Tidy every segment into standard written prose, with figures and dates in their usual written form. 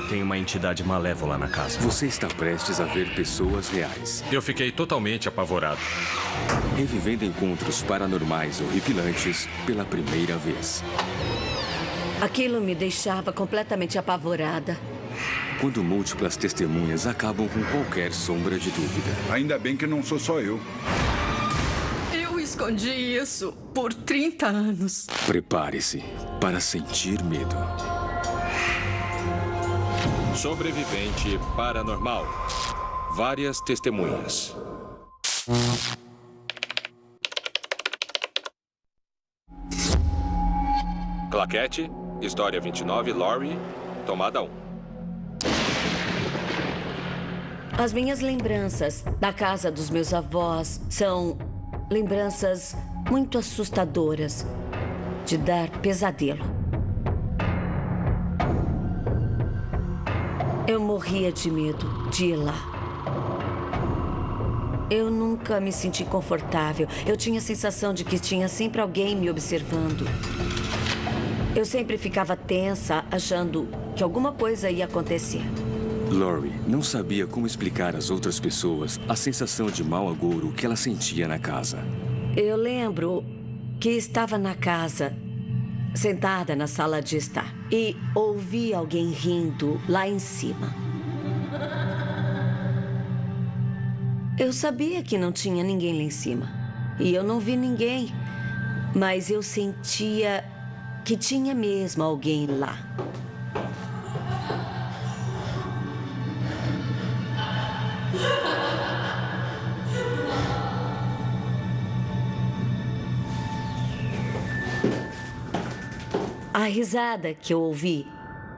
Tem uma entidade malévola na casa. Você está prestes a ver pessoas reais. Eu fiquei totalmente apavorado. Revivendo encontros paranormais horripilantes pela primeira vez. Aquilo me deixava completamente apavorada. Quando múltiplas testemunhas acabam com qualquer sombra de dúvida. Ainda bem que não sou só eu. Eu escondi isso por 30 anos. Prepare-se para sentir medo. Sobrevivente paranormal. Várias testemunhas. Claquete, História 29, Laurie, Tomada 1. As minhas lembranças da casa dos meus avós são lembranças muito assustadoras, de dar pesadelo. Eu morria de medo de ir lá. Eu nunca me senti confortável. Eu tinha a sensação de que tinha sempre alguém me observando. Eu sempre ficava tensa, achando que alguma coisa ia acontecer. Laurie não sabia como explicar às outras pessoas a sensação de mau agouro que ela sentia na casa. Eu lembro que estava na casa, sentada na sala de estar, e ouvi alguém rindo lá em cima. Eu sabia que não tinha ninguém lá em cima. E eu não vi ninguém. Mas eu sentia que tinha mesmo alguém lá. A risada que eu ouvi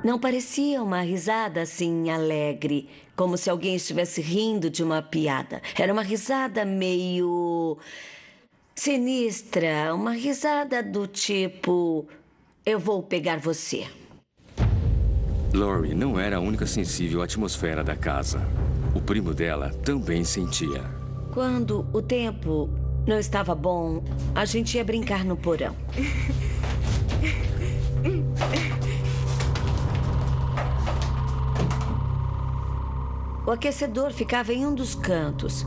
não parecia uma risada assim alegre, como se alguém estivesse rindo de uma piada. Era uma risada meio sinistra, uma risada do tipo: eu vou pegar você. Laurie não era a única sensível à atmosfera da casa. O primo dela também sentia. Quando o tempo não estava bom, a gente ia brincar no porão. O aquecedor ficava em um dos cantos.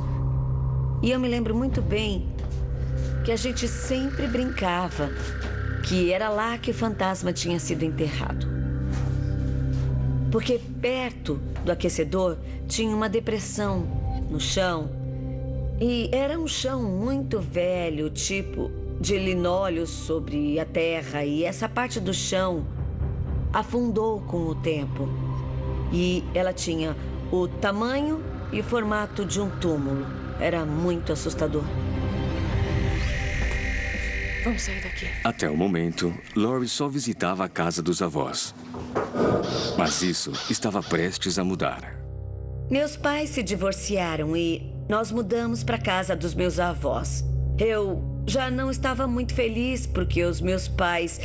E eu me lembro muito bem que a gente sempre brincava que era lá que o fantasma tinha sido enterrado. Porque perto do aquecedor tinha uma depressão no chão. E era um chão muito velho, tipo de linóleo sobre a terra. E essa parte do chão afundou com o tempo. E ela tinha o tamanho e o formato de um túmulo. Era muito assustador. Vamos sair daqui. Até o momento, Laurie só visitava a casa dos avós. Mas isso estava prestes a mudar. Meus pais se divorciaram e nós mudamos para a casa dos meus avós. Eu já não estava muito feliz porque os meus pais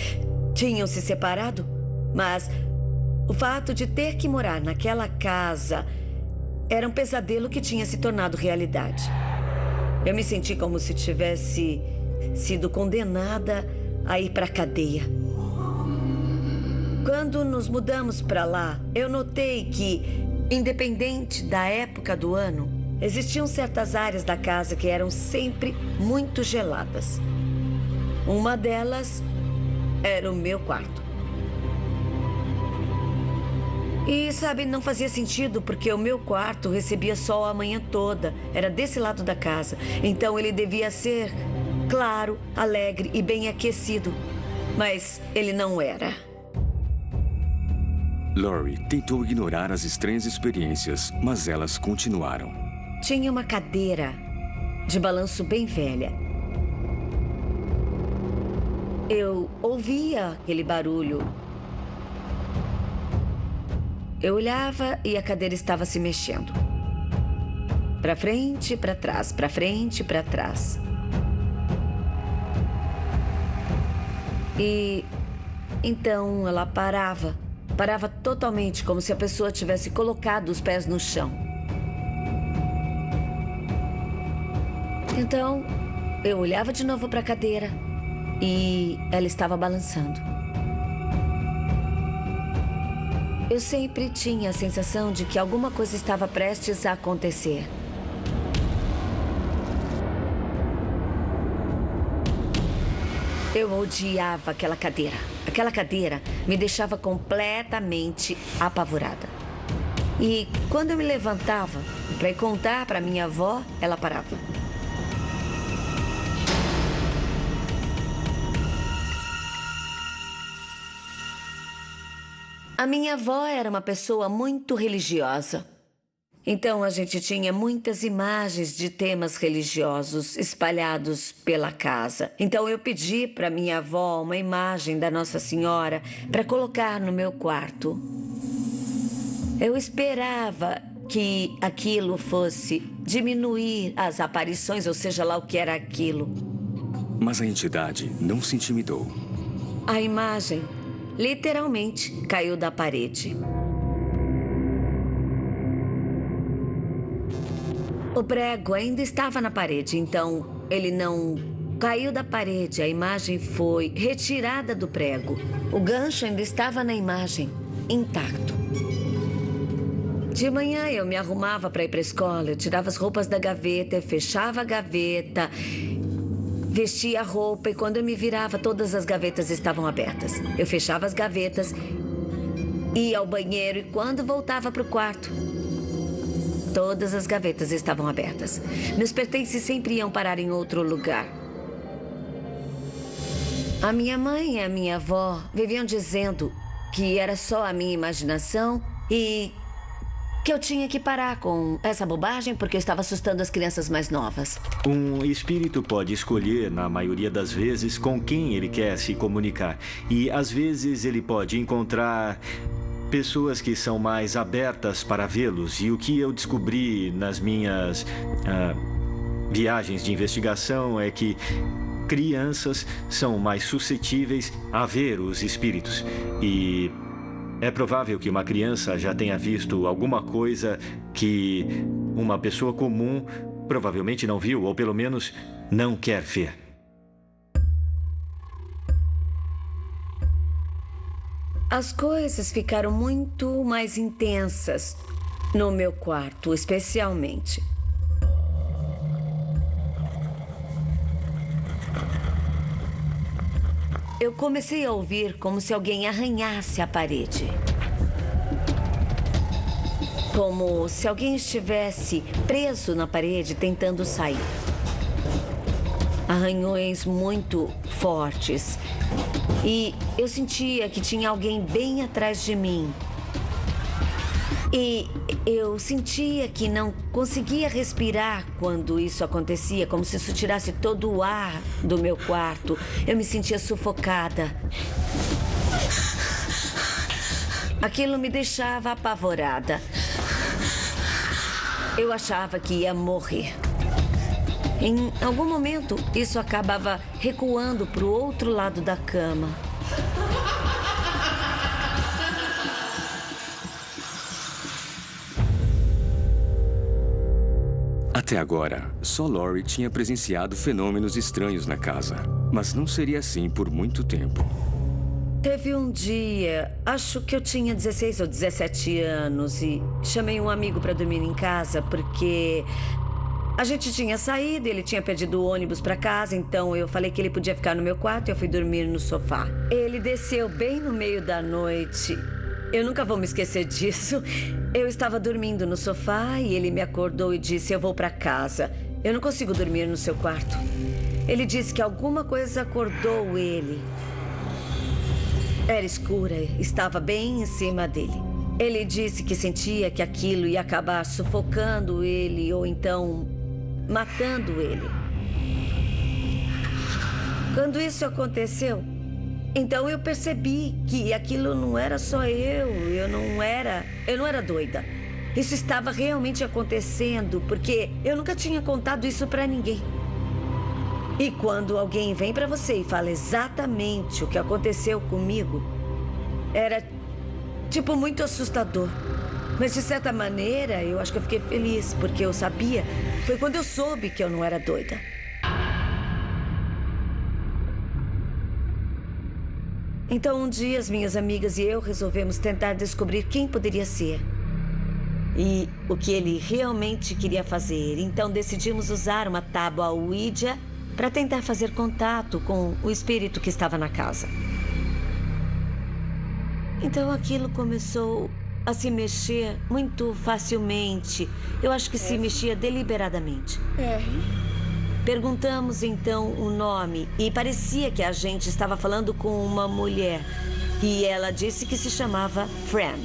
tinham se separado, mas o fato de ter que morar naquela casa era um pesadelo que tinha se tornado realidade. Eu me senti como se tivesse sido condenada a ir para a cadeia. Quando nos mudamos para lá, eu notei que, independente da época do ano, existiam certas áreas da casa que eram sempre muito geladas. Uma delas era o meu quarto. E, sabe, não fazia sentido porque o meu quarto recebia sol a manhã toda. Era desse lado da casa. Então ele devia ser claro, alegre e bem aquecido. Mas ele não era. Laurie tentou ignorar as estranhas experiências, mas elas continuaram. Tinha uma cadeira de balanço bem velha. Eu ouvia aquele barulho. Eu olhava e a cadeira estava se mexendo. Para frente, para trás, para frente, para trás. E então ela parava. Parava totalmente, como se a pessoa tivesse colocado os pés no chão. Então, eu olhava de novo para a cadeira e ela estava balançando. Eu sempre tinha a sensação de que alguma coisa estava prestes a acontecer. Eu odiava aquela cadeira. Aquela cadeira me deixava completamente apavorada. E quando eu me levantava para ir contar para minha avó, ela parava. A minha avó era uma pessoa muito religiosa. Então, a gente tinha muitas imagens de temas religiosos espalhados pela casa. Então, eu pedi para minha avó uma imagem da Nossa Senhora para colocar no meu quarto. Eu esperava que aquilo fosse diminuir as aparições, ou seja lá o que era aquilo. Mas a entidade não se intimidou. A imagem literalmente caiu da parede. O prego ainda estava na parede, então ele não caiu da parede. A imagem foi retirada do prego. O gancho ainda estava na imagem, intacto. De manhã eu me arrumava para ir para a escola. Eu tirava as roupas da gaveta, eu fechava a gaveta, vestia a roupa e quando eu me virava, todas as gavetas estavam abertas. Eu fechava as gavetas, ia ao banheiro e quando voltava para o quarto, todas as gavetas estavam abertas. Meus pertences sempre iam parar em outro lugar. A minha mãe e a minha avó viviam dizendo que era só a minha imaginação e que eu tinha que parar com essa bobagem porque eu estava assustando as crianças mais novas. Um espírito pode escolher, na maioria das vezes, com quem ele quer se comunicar. E, às vezes, ele pode encontrar pessoas que são mais abertas para vê-los. E o que eu descobri nas minhas viagens de investigação é que crianças são mais suscetíveis a ver os espíritos. E é provável que uma criança já tenha visto alguma coisa que uma pessoa comum provavelmente não viu, ou pelo menos não quer ver. As coisas ficaram muito mais intensas no meu quarto, especialmente. Eu comecei a ouvir como se alguém arranhasse a parede. Como se alguém estivesse preso na parede tentando sair. Arranhões muito fortes. E eu sentia que tinha alguém bem atrás de mim. E eu sentia que não conseguia respirar quando isso acontecia, como se isso tirasse todo o ar do meu quarto. Eu me sentia sufocada. Aquilo me deixava apavorada. Eu achava que ia morrer. Em algum momento, isso acabava recuando para o outro lado da cama. Até agora, só Laurie tinha presenciado fenômenos estranhos na casa. Mas não seria assim por muito tempo. Teve um dia, acho que eu tinha 16 ou 17 anos e chamei um amigo para dormir em casa porque a gente tinha saído, ele tinha perdido o ônibus para casa, então eu falei que ele podia ficar no meu quarto e eu fui dormir no sofá. Ele desceu bem no meio da noite. Eu nunca vou me esquecer disso. Eu estava dormindo no sofá e ele me acordou e disse: "Eu vou para casa. Eu não consigo dormir no seu quarto." Ele disse que alguma coisa acordou ele. Era escura, estava bem em cima dele. Ele disse que sentia que aquilo ia acabar sufocando ele ou então matando ele. Quando isso aconteceu, então eu percebi que aquilo não era só eu não era doida. Isso estava realmente acontecendo porque eu nunca tinha contado isso para ninguém. E quando alguém vem para você e fala exatamente o que aconteceu comigo, era tipo muito assustador. Mas de certa maneira, eu acho que eu fiquei feliz porque eu sabia. Foi quando eu soube que eu não era doida. Então, um dia, as minhas amigas e eu resolvemos tentar descobrir quem poderia ser. E o que ele realmente queria fazer. Então, decidimos usar uma tábua Ouija para tentar fazer contato com o espírito que estava na casa. Então, aquilo começou a se mexer muito facilmente. Eu acho que se mexia deliberadamente. Perguntamos, então, o nome e parecia que a gente estava falando com uma mulher. E ela disse que se chamava Fran.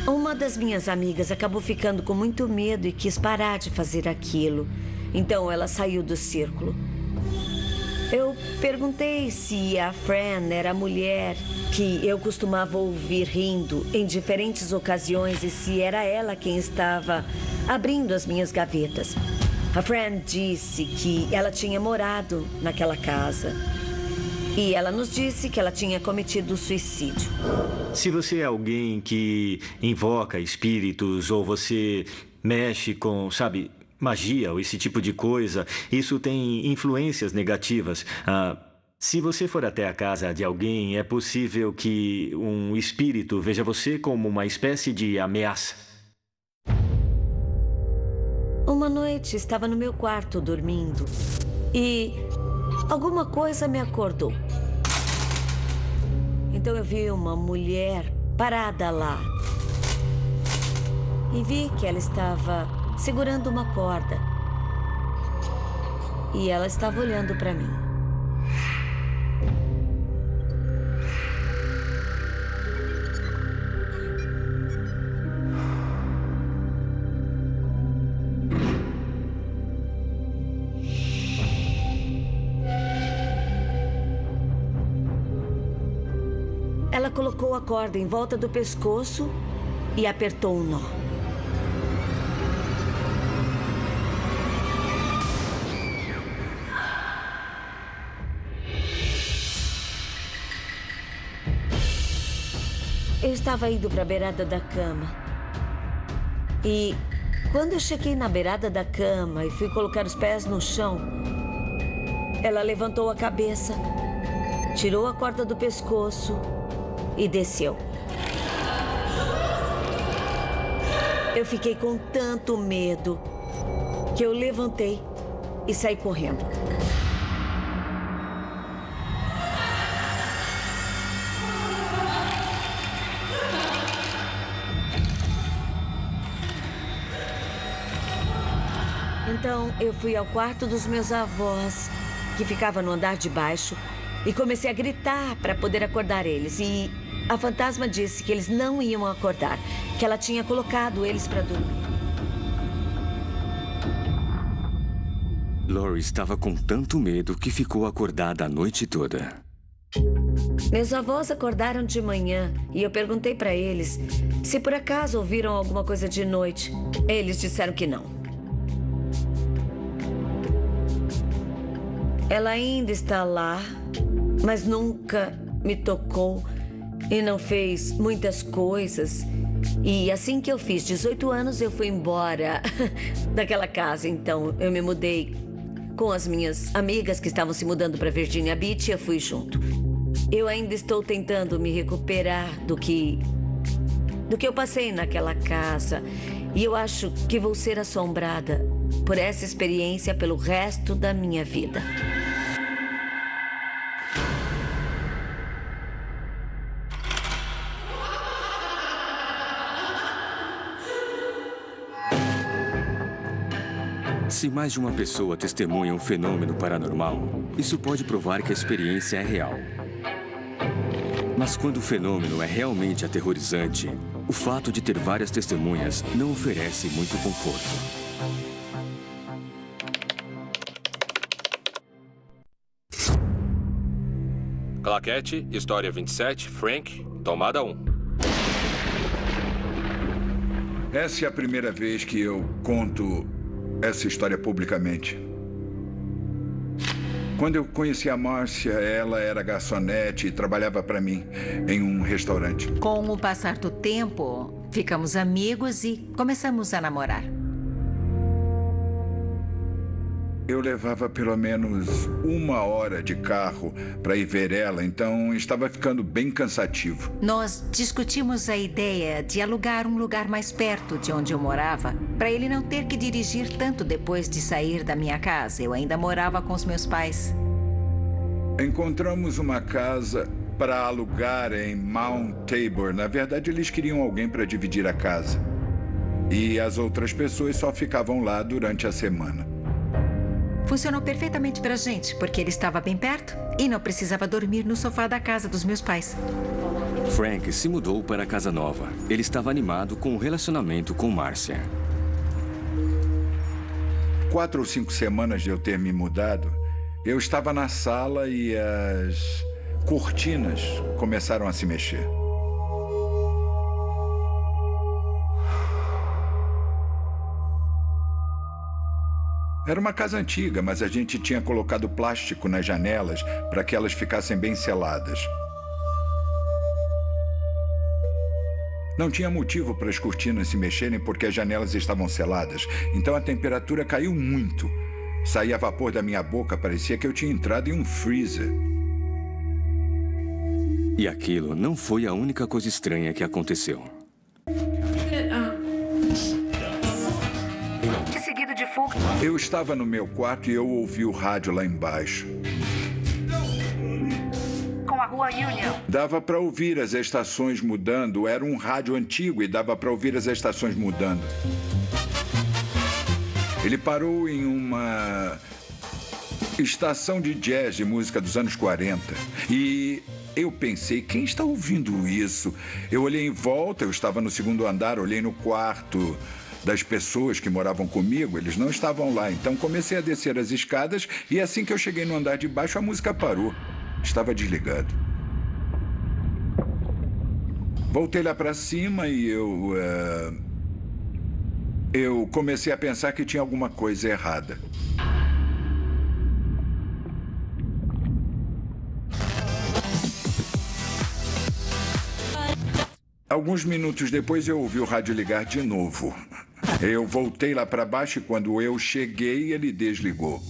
Uma das minhas amigas acabou ficando com muito medo e quis parar de fazer aquilo. Então ela saiu do círculo. Eu perguntei se a Fran era a mulher que eu costumava ouvir rindo em diferentes ocasiões e se era ela quem estava abrindo as minhas gavetas. A Fran disse que ela tinha morado naquela casa. E ela nos disse que ela tinha cometido suicídio. Se você é alguém que invoca espíritos ou você mexe com, sabe, magia ou esse tipo de coisa, isso tem influências negativas. Se você for até a casa de alguém, é possível que um espírito veja você como uma espécie de ameaça. Uma noite estava no meu quarto dormindo e alguma coisa me acordou. Então eu vi uma mulher parada lá. E vi que ela estava segurando uma corda. E ela estava olhando para mim. Ela colocou a corda em volta do pescoço e apertou um nó. Eu estava indo para a beirada da cama. E quando eu cheguei na beirada da cama e fui colocar os pés no chão, ela levantou a cabeça, tirou a corda do pescoço e desceu. Eu fiquei com tanto medo que eu levantei e saí correndo. Então, eu fui ao quarto dos meus avós, que ficava no andar de baixo, e comecei a gritar para poder acordar eles. E a fantasma disse que eles não iam acordar, que ela tinha colocado eles para dormir. Laurie estava com tanto medo que ficou acordada a noite toda. Meus avós acordaram de manhã e eu perguntei para eles se por acaso ouviram alguma coisa de noite. Eles disseram que não. Ela ainda está lá, mas nunca me tocou e não fez muitas coisas. E assim que eu fiz 18 anos, eu fui embora daquela casa. Então, eu me mudei com as minhas amigas que estavam se mudando para Virginia Beach e eu fui junto. Eu ainda estou tentando me recuperar do que eu passei naquela casa. E eu acho que vou ser assombrada por essa experiência pelo resto da minha vida. Se mais de uma pessoa testemunha um fenômeno paranormal, isso pode provar que a experiência é real. Mas quando o fenômeno é realmente aterrorizante, o fato de ter várias testemunhas não oferece muito conforto. Claquete, História 27, Frank, Tomada 1. Essa é a primeira vez que eu conto essa história publicamente. Quando eu conheci a Márcia, ela era garçonete e trabalhava para mim em um restaurante. Com o passar do tempo, ficamos amigos e começamos a namorar. eu levava pelo menos 1 hora de carro para ir ver ela, então estava ficando bem cansativo. Nós discutimos a ideia de alugar um lugar mais perto de onde eu morava, para ele não ter que dirigir tanto depois de sair da minha casa. Eu ainda morava com os meus pais. Encontramos uma casa para alugar em Mount Tabor. Na verdade, eles queriam alguém para dividir a casa. E as outras pessoas só ficavam lá durante a semana. Funcionou perfeitamente pra gente, porque ele estava bem perto e não precisava dormir no sofá da casa dos meus pais. Frank se mudou para a casa nova. Ele estava animado com o relacionamento com Márcia. 4 ou 5 semanas de eu ter me mudado, eu estava na sala e as cortinas começaram a se mexer. Era uma casa antiga, mas a gente tinha colocado plástico nas janelas para que elas ficassem bem seladas. Não tinha motivo para as cortinas se mexerem porque as janelas estavam seladas. Então a temperatura caiu muito. Saía vapor da minha boca, parecia que eu tinha entrado em um freezer. E aquilo não foi a única coisa estranha que aconteceu. Seguido de fogo. Eu estava no meu quarto e eu ouvi o rádio lá embaixo. Com a rua Union. Dava para ouvir as estações mudando. Era um rádio antigo e dava para ouvir as estações mudando. Ele parou em uma estação de jazz de música dos anos 40. E eu pensei, quem está ouvindo isso? Eu olhei em volta, eu estava no 2º andar, olhei no quarto das pessoas que moravam comigo, eles não estavam lá. Então comecei a descer as escadas e assim que eu cheguei no andar de baixo, a música parou. Estava desligado. Voltei lá para cima e eu comecei a pensar que tinha alguma coisa errada. Alguns minutos depois eu ouvi o rádio ligar de novo. Eu voltei lá para baixo e quando eu cheguei, ele desligou.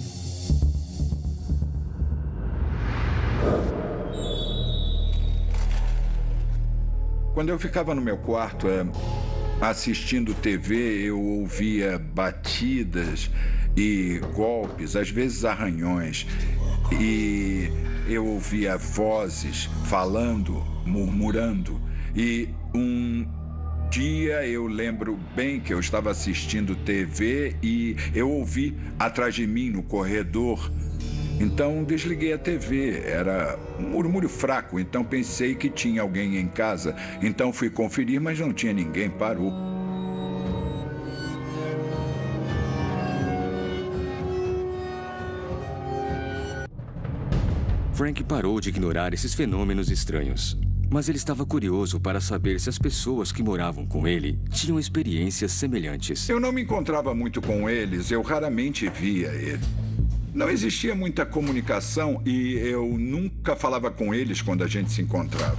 Quando eu ficava no meu quarto, assistindo TV, eu ouvia batidas e golpes, às vezes arranhões. E eu ouvia vozes falando, murmurando. E um dia eu lembro bem que eu estava assistindo TV e eu ouvi atrás de mim no corredor. Então desliguei a TV. Era um murmúrio fraco, então pensei que tinha alguém em casa. Então fui conferir, mas não tinha ninguém. Parou. Frank parou de ignorar esses fenômenos estranhos. Mas ele estava curioso para saber se as pessoas que moravam com ele tinham experiências semelhantes. Eu não me encontrava muito com eles, eu raramente via ele. Não existia muita comunicação e eu nunca falava com eles quando a gente se encontrava.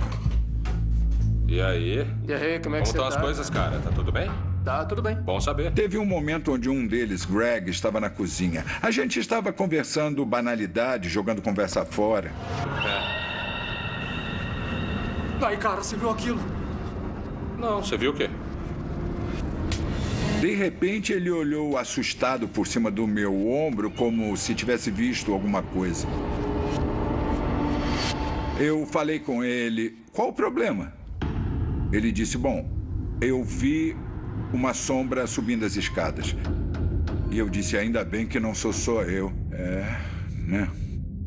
E aí? E aí, como é que você estão tá? as coisas, cara? Tá tudo bem? Tá, tudo bem. Bom saber. Teve um momento onde um deles, Greg, estava na cozinha. A gente estava conversando banalidade, jogando conversa fora. Aí, cara, você viu aquilo? Não, você viu o quê? De repente, ele olhou assustado por cima do meu ombro, como se tivesse visto alguma coisa. Eu falei com ele, qual o problema? Ele disse, bom, eu vi uma sombra subindo as escadas. E eu disse, ainda bem que não sou só eu. Né?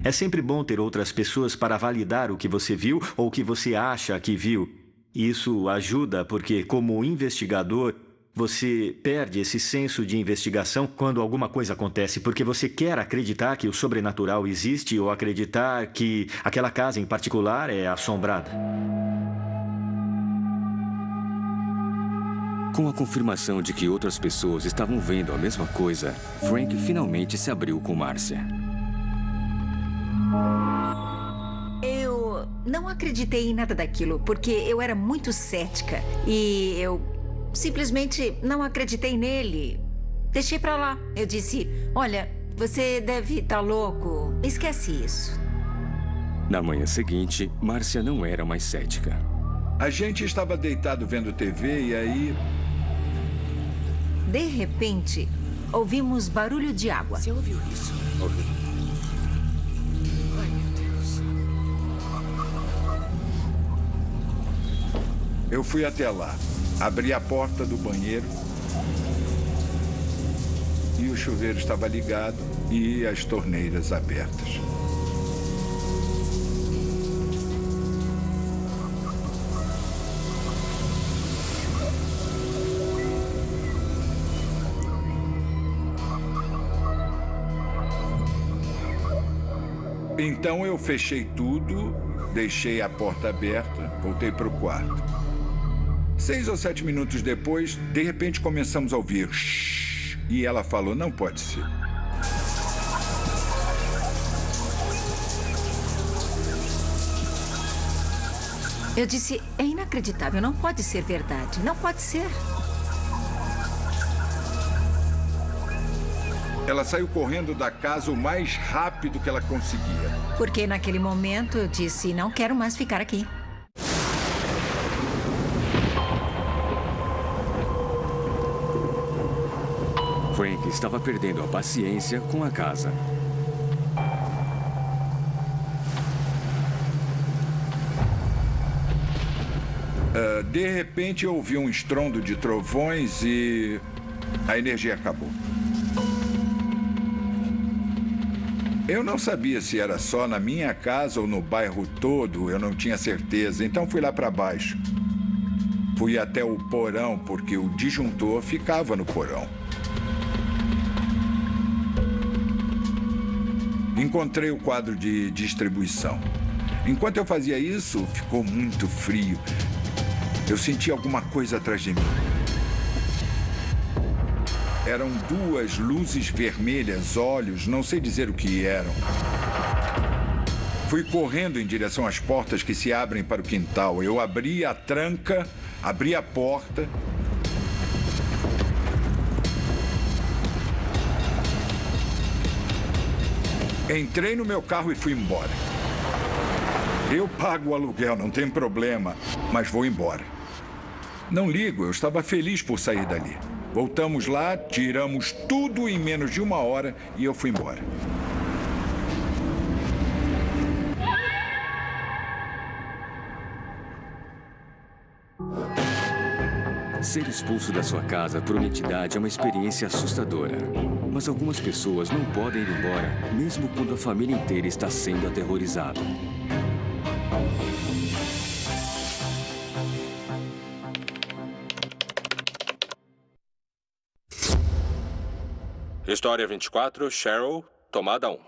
É sempre bom ter outras pessoas para validar o que você viu ou o que você acha que viu. Isso ajuda porque, como investigador, você perde esse senso de investigação quando alguma coisa acontece, porque você quer acreditar que o sobrenatural existe ou acreditar que aquela casa em particular é assombrada. Com a confirmação de que outras pessoas estavam vendo a mesma coisa, Frank finalmente se abriu com Márcia. Eu não acreditei em nada daquilo, porque eu era muito cética. E eu simplesmente não acreditei nele. Deixei pra lá. Eu disse, olha, você deve estar louco. Esquece isso. Na manhã seguinte, Márcia não era mais cética. A gente estava deitado vendo TV e aí... De repente, ouvimos barulho de água. Você ouviu isso? Ouvi. Ai, meu Deus. Eu fui até lá, abri a porta do banheiro e o chuveiro estava ligado e as torneiras abertas. Então eu fechei tudo, deixei a porta aberta, voltei para o quarto. 6 ou 7 minutos depois, de repente começamos a ouvir shhh, e ela falou, não pode ser. Eu disse, é inacreditável, não pode ser verdade, não pode ser. Ela saiu correndo da casa o mais rápido que ela conseguia. Porque naquele momento eu disse, não quero mais ficar aqui. Frank estava perdendo a paciência com a casa. De repente eu ouvi um estrondo de trovões e a energia acabou. Eu não sabia se era só na minha casa ou no bairro todo, eu não tinha certeza. Então fui lá para baixo. Fui até o porão, porque o disjuntor ficava no porão. Encontrei o quadro de distribuição. Enquanto eu fazia isso, ficou muito frio. Eu senti alguma coisa atrás de mim. Eram 2 luzes vermelhas, olhos, não sei dizer o que eram. Fui correndo em direção às portas que se abrem para o quintal. Eu abri a tranca, abri a porta. Entrei no meu carro e fui embora. Eu pago o aluguel, não tem problema, mas vou embora. Não ligo, eu estava feliz por sair dali. Voltamos lá, tiramos tudo em menos de 1 hora e eu fui embora. Ser expulso da sua casa por uma entidade é uma experiência assustadora. Mas algumas pessoas não podem ir embora, mesmo quando a família inteira está sendo aterrorizada. História 24, Cheryl, tomada 1.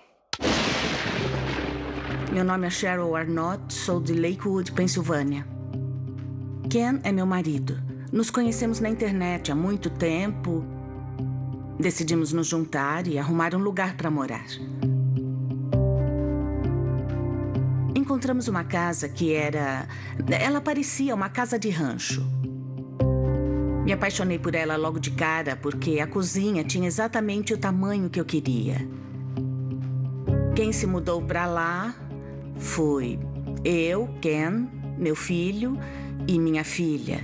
Meu nome é Cheryl Arnott, sou de Lakewood, Pensilvânia. Ken é meu marido. Nos conhecemos na internet há muito tempo. Decidimos nos juntar e arrumar um lugar para morar. Encontramos uma casa que era... Ela parecia uma casa de rancho. Me apaixonei por ela logo de cara porque a cozinha tinha exatamente o tamanho que eu queria. Quem se mudou para lá foi eu, Ken, meu filho e minha filha.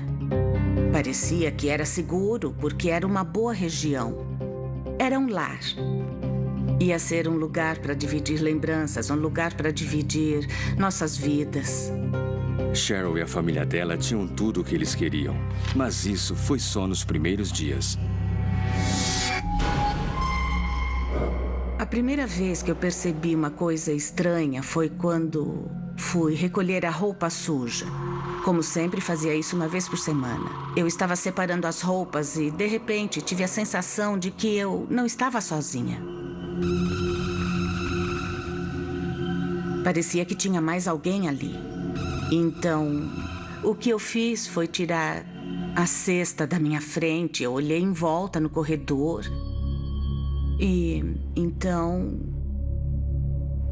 Parecia que era seguro porque era uma boa região. Era um lar. Ia ser um lugar para dividir lembranças, um lugar para dividir nossas vidas. Cheryl e a família dela tinham tudo o que eles queriam. Mas isso foi só nos primeiros dias. A primeira vez que eu percebi uma coisa estranha foi quando fui recolher a roupa suja. Como sempre, fazia isso uma vez por semana. Eu estava separando as roupas e, de repente, tive a sensação de que eu não estava sozinha. Parecia que tinha mais alguém ali. Então, o que eu fiz foi tirar a cesta da minha frente. Eu olhei em volta no corredor. E, então,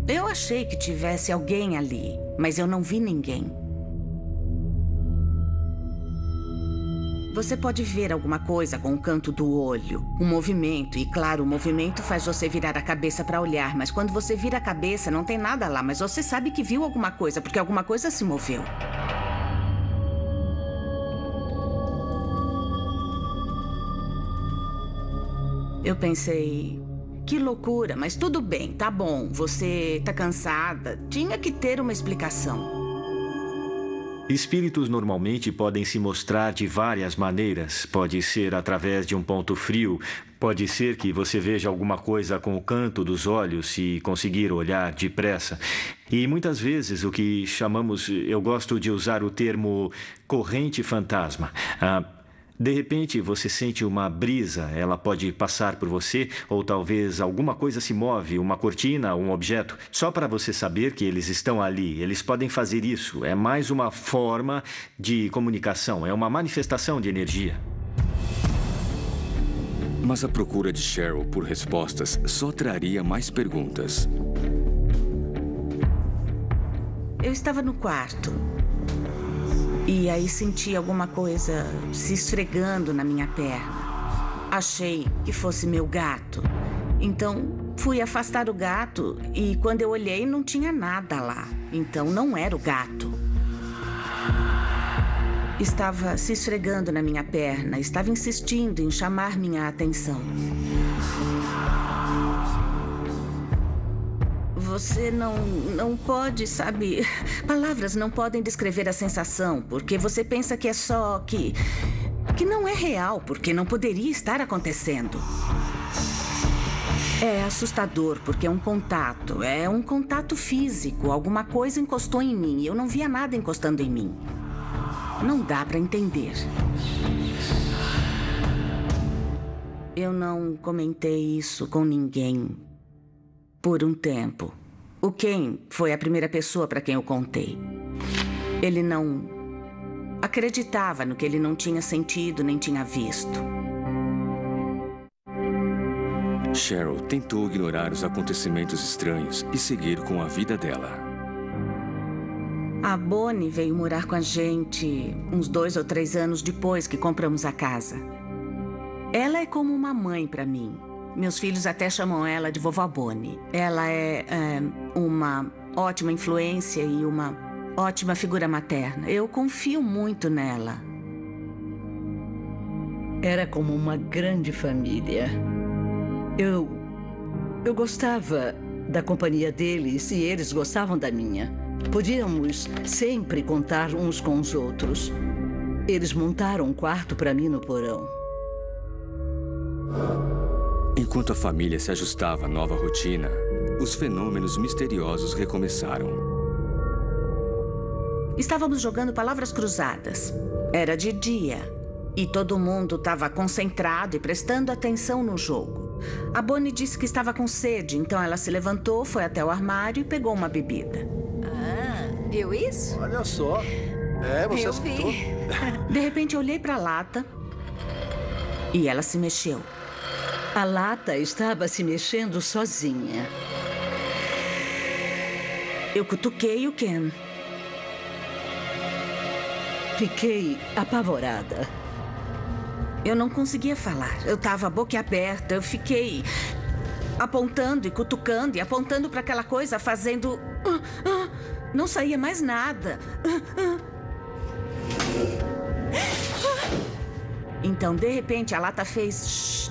eu achei que tivesse alguém ali, mas eu não vi ninguém. Você pode ver alguma coisa com o canto do olho, um movimento, e claro, o movimento faz você virar a cabeça para olhar, mas quando você vira a cabeça não tem nada lá, mas você sabe que viu alguma coisa, porque alguma coisa se moveu. Eu pensei, que loucura, mas tudo bem, tá bom, você tá cansada, tinha que ter uma explicação. Espíritos normalmente podem se mostrar de várias maneiras. Pode ser através de um ponto frio, pode ser que você veja alguma coisa com o canto dos olhos e conseguir olhar depressa. E muitas vezes o que chamamos, eu gosto de usar o termo corrente fantasma. De repente, você sente uma brisa, ela pode passar por você, ou talvez alguma coisa se move, uma cortina, um objeto, só para você saber que eles estão ali. Eles podem fazer isso. É mais uma forma de comunicação, é uma manifestação de energia. Mas a procura de Cheryl por respostas só traria mais perguntas. Eu estava no quarto. E aí senti alguma coisa se esfregando na minha perna. Achei que fosse meu gato. Então, fui afastar o gato e quando eu olhei não tinha nada lá. Então, não era o gato. Estava se esfregando na minha perna, estava insistindo em chamar minha atenção. Você não pode, sabe... Palavras não podem descrever a sensação, porque você pensa que é só que não é real, porque não poderia estar acontecendo. É assustador, porque é um contato físico. Alguma coisa encostou em mim e eu não via nada encostando em mim. Não dá para entender. Eu não comentei isso com ninguém por um tempo. O Ken foi a primeira pessoa para quem eu contei. Ele não acreditava no que ele não tinha sentido nem tinha visto. Cheryl tentou ignorar os acontecimentos estranhos e seguir com a vida dela. A Bonnie veio morar com a gente uns 2 ou 3 anos depois que compramos a casa. Ela é como uma mãe para mim. Meus filhos até chamam ela de vovó Bonnie. Ela é uma ótima influência e uma ótima figura materna. Eu confio muito nela. Era como uma grande família. Eu gostava da companhia deles e eles gostavam da minha. Podíamos sempre contar uns com os outros. Eles montaram um quarto para mim no porão. Enquanto a família se ajustava à nova rotina, os fenômenos misteriosos recomeçaram. Estávamos jogando palavras cruzadas. Era de dia. E todo mundo estava concentrado e prestando atenção no jogo. A Bonnie disse que estava com sede, então ela se levantou, foi até o armário e pegou uma bebida. Ah, viu isso? Olha só. Você escutou? De repente, eu olhei para a lata e ela se mexeu. A lata estava se mexendo sozinha. Eu cutuquei o Ken. Fiquei apavorada. Eu não conseguia falar. Eu estava boquiaberta. Eu fiquei apontando e cutucando e apontando para aquela coisa, fazendo... Não saía mais nada. Então, de repente, a lata fez...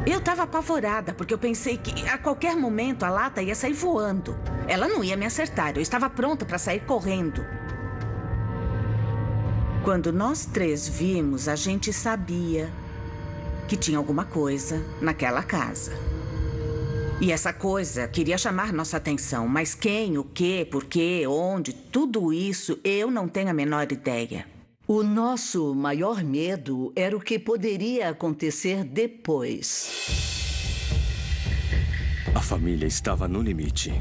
Eu estava apavorada, porque eu pensei que a qualquer momento a lata ia sair voando. Ela não ia me acertar, eu estava pronta para sair correndo. Quando nós 3 vimos, a gente sabia que tinha alguma coisa naquela casa. E essa coisa queria chamar nossa atenção, mas quem, o quê, por quê, onde, tudo isso eu não tenho a menor ideia. O nosso maior medo era o que poderia acontecer depois. A família estava no limite.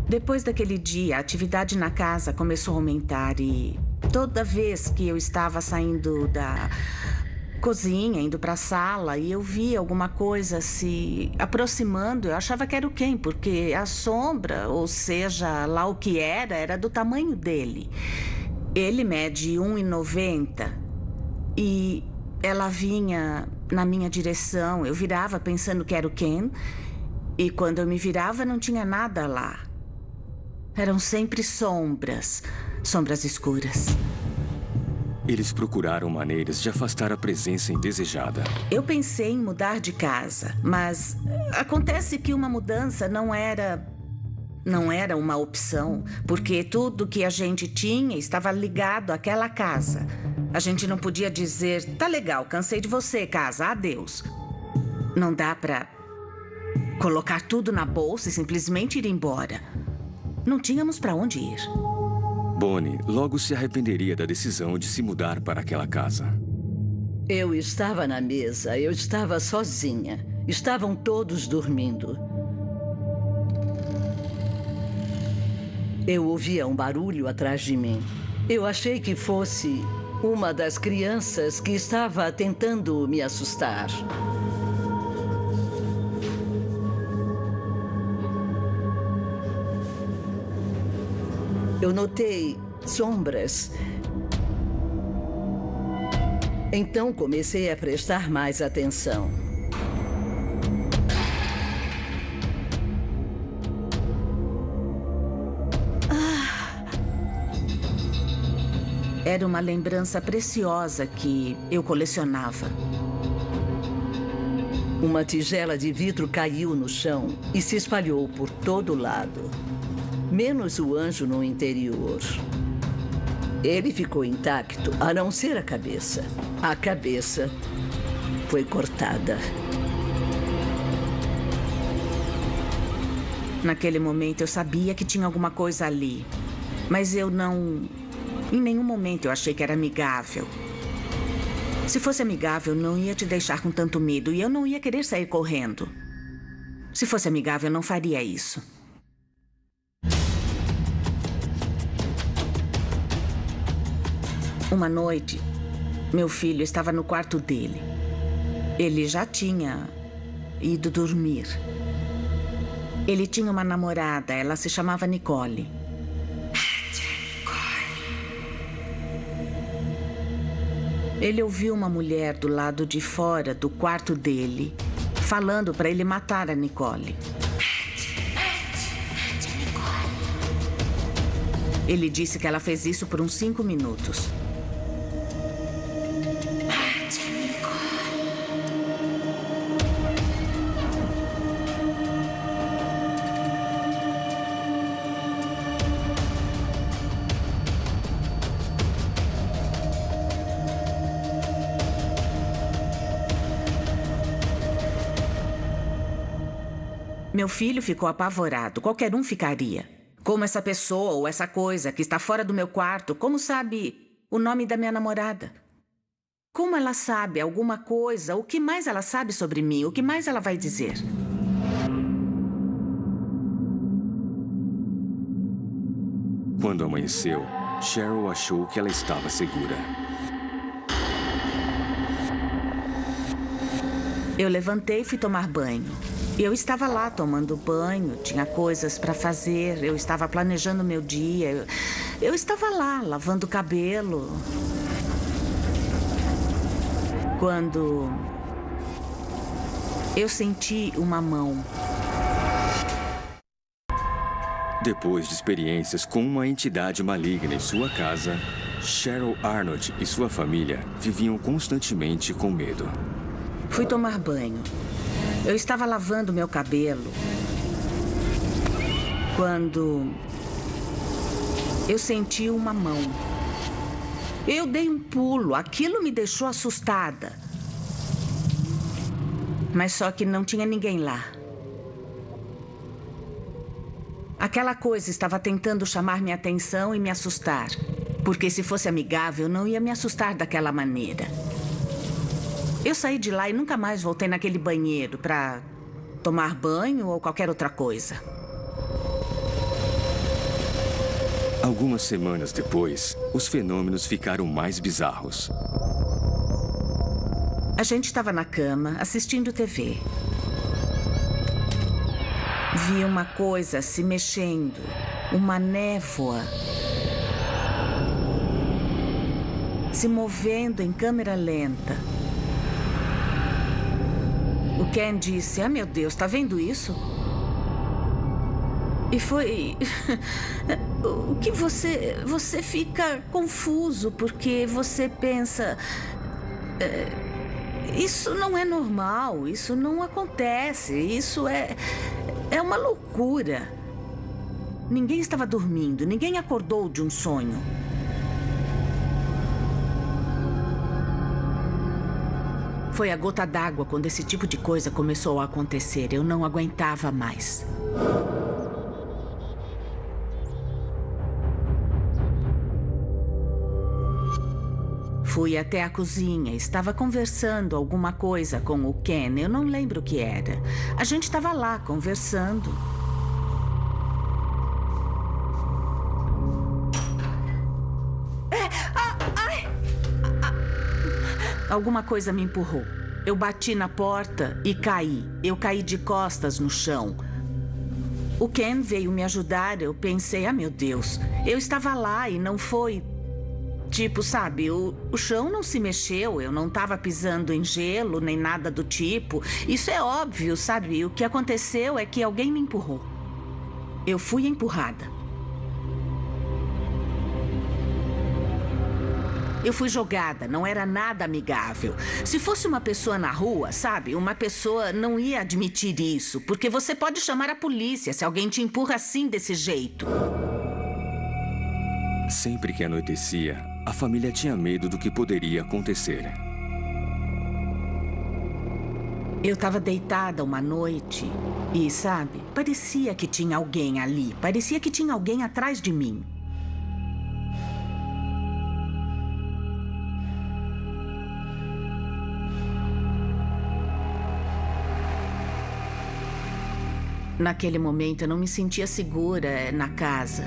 Depois daquele dia, a atividade na casa começou a aumentar e toda vez que eu estava saindo da cozinha, indo para a sala, e eu via alguma coisa se aproximando, eu achava que era o Ken, porque a sombra, ou seja, lá o que era do tamanho dele. Ele mede 1,90 e ela vinha na minha direção. Eu virava pensando que era o Ken, e quando eu me virava não tinha nada lá. Eram sempre sombras, sombras escuras. Eles procuraram maneiras de afastar a presença indesejada. Eu pensei em mudar de casa, mas acontece que uma mudança não era uma opção, porque tudo que a gente tinha estava ligado àquela casa. A gente não podia dizer, tá legal, cansei de você, casa, adeus. Não dá pra colocar tudo na bolsa e simplesmente ir embora. Não tínhamos pra onde ir. Bonnie logo se arrependeria da decisão de se mudar para aquela casa. Eu estava na mesa, eu estava sozinha. Estavam todos dormindo. Eu ouvia um barulho atrás de mim. Eu achei que fosse uma das crianças que estava tentando me assustar. Eu notei sombras. Então comecei a prestar mais atenção. Era uma lembrança preciosa que eu colecionava. Uma tigela de vidro caiu no chão e se espalhou por todo lado. Menos o anjo no interior. Ele ficou intacto, a não ser a cabeça. A cabeça foi cortada. Naquele momento eu sabia que tinha alguma coisa ali. Mas eu não... Em nenhum momento eu achei que era amigável. Se fosse amigável, não ia te deixar com tanto medo e eu não ia querer sair correndo. Se fosse amigável, eu não faria isso. Uma noite, meu filho estava no quarto dele. Ele já tinha ido dormir. Ele tinha uma namorada, ela se chamava Nicole. Ele ouviu uma mulher do lado de fora do quarto dele, falando para ele matar a Nicole. Ele disse que ela fez isso por uns 5 minutos. Meu filho ficou apavorado. Qualquer um ficaria. Como essa pessoa ou essa coisa que está fora do meu quarto, como sabe o nome da minha namorada? Como ela sabe alguma coisa? O que mais ela sabe sobre mim? O que mais ela vai dizer? Quando amanheceu, Cheryl achou que ela estava segura. Eu levantei e fui tomar banho. Eu estava lá tomando banho, tinha coisas para fazer, eu estava planejando meu dia. Eu estava lá, lavando o cabelo. Quando eu senti uma mão. Depois de experiências com uma entidade maligna em sua casa, Cheryl Arnott e sua família viviam constantemente com medo. Fui tomar banho. Eu estava lavando meu cabelo quando eu senti uma mão. Eu dei um pulo, aquilo me deixou assustada. Mas só que não tinha ninguém lá. Aquela coisa estava tentando chamar minha atenção e me assustar. Porque se fosse amigável, não ia me assustar daquela maneira. Eu saí de lá e nunca mais voltei naquele banheiro para tomar banho ou qualquer outra coisa. Algumas semanas depois, os fenômenos ficaram mais bizarros. A gente estava na cama, assistindo TV. Vi uma coisa se mexendo, uma névoa se movendo em câmera lenta. O Ken disse: "Ah, meu Deus, tá vendo isso?" E foi... o que você fica confuso, porque você pensa... isso não é normal, isso não acontece, isso é uma loucura. Ninguém estava dormindo, ninguém acordou de um sonho. Foi a gota d'água quando esse tipo de coisa começou a acontecer. Eu não aguentava mais. Fui até a cozinha, estava conversando alguma coisa com o Ken, eu não lembro o que era. A gente estava lá conversando. Alguma coisa me empurrou. Eu bati na porta e caí. Eu caí de costas no chão. O Ken veio me ajudar, eu pensei, ah, meu Deus, eu estava lá e não foi... Tipo, sabe, o chão não se mexeu, eu não estava pisando em gelo, nem nada do tipo. Isso é óbvio, sabe? O que aconteceu é que alguém me empurrou. Eu fui empurrada. Eu fui jogada, não era nada amigável. Se fosse uma pessoa na rua, sabe? Uma pessoa não ia admitir isso, porque você pode chamar a polícia se alguém te empurra assim, desse jeito. Sempre que anoitecia, a família tinha medo do que poderia acontecer. Eu estava deitada uma noite e, sabe, parecia que tinha alguém ali. Parecia que tinha alguém atrás de mim. Naquele momento, eu não me sentia segura na casa.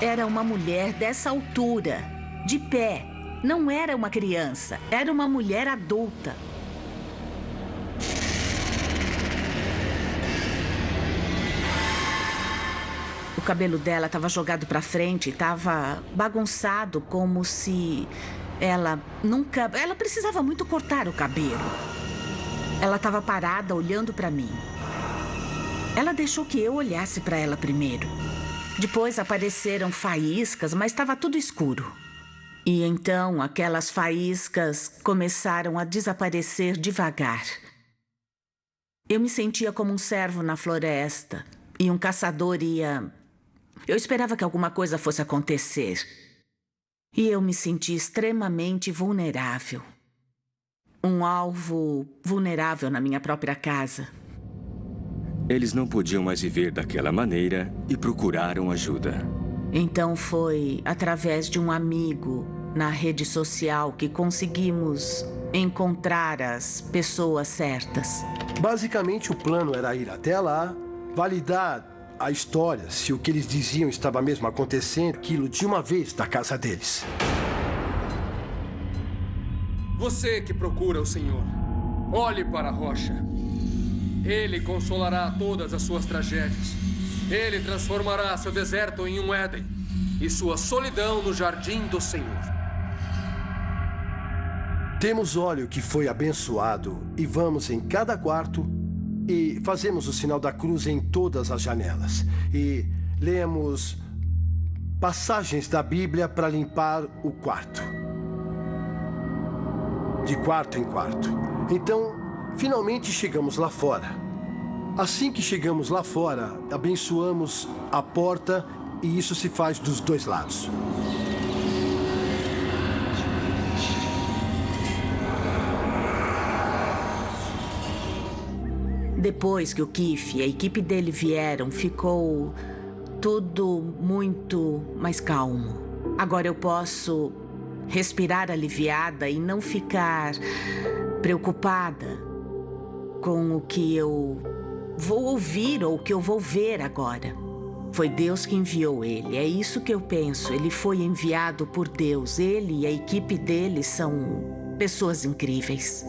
Era uma mulher dessa altura, de pé. Não era uma criança, era uma mulher adulta. O cabelo dela estava jogado para frente, estava bagunçado, como se ela nunca... Ela precisava muito cortar o cabelo. Ela estava parada, olhando para mim. Ela deixou que eu olhasse para ela primeiro. Depois apareceram faíscas, mas estava tudo escuro. E então aquelas faíscas começaram a desaparecer devagar. Eu me sentia como um cervo na floresta e um caçador ia... Eu esperava que alguma coisa fosse acontecer. E eu me senti extremamente vulnerável. Um alvo vulnerável na minha própria casa. Eles não podiam mais viver daquela maneira e procuraram ajuda. Então foi através de um amigo na rede social que conseguimos encontrar as pessoas certas. Basicamente, o plano era ir até lá, validar a história, se o que eles diziam estava mesmo acontecendo, aquilo de uma vez da casa deles. Você que procura o Senhor, olhe para a rocha. Ele consolará todas as suas tragédias. Ele transformará seu deserto em um Éden e sua solidão no jardim do Senhor. Temos óleo que foi abençoado e vamos em cada quarto e fazemos o sinal da cruz em todas as janelas. E lemos passagens da Bíblia para limpar o quarto. De quarto em quarto. Então, finalmente chegamos lá fora. Assim que chegamos lá fora, abençoamos a porta e isso se faz dos dois lados. Depois que o Keith e a equipe dele vieram, ficou tudo muito mais calmo. Agora eu posso respirar aliviada e não ficar preocupada com o que eu vou ouvir ou o que eu vou ver agora. Foi Deus que enviou ele, é isso que eu penso. Ele foi enviado por Deus. Ele e a equipe dele são pessoas incríveis.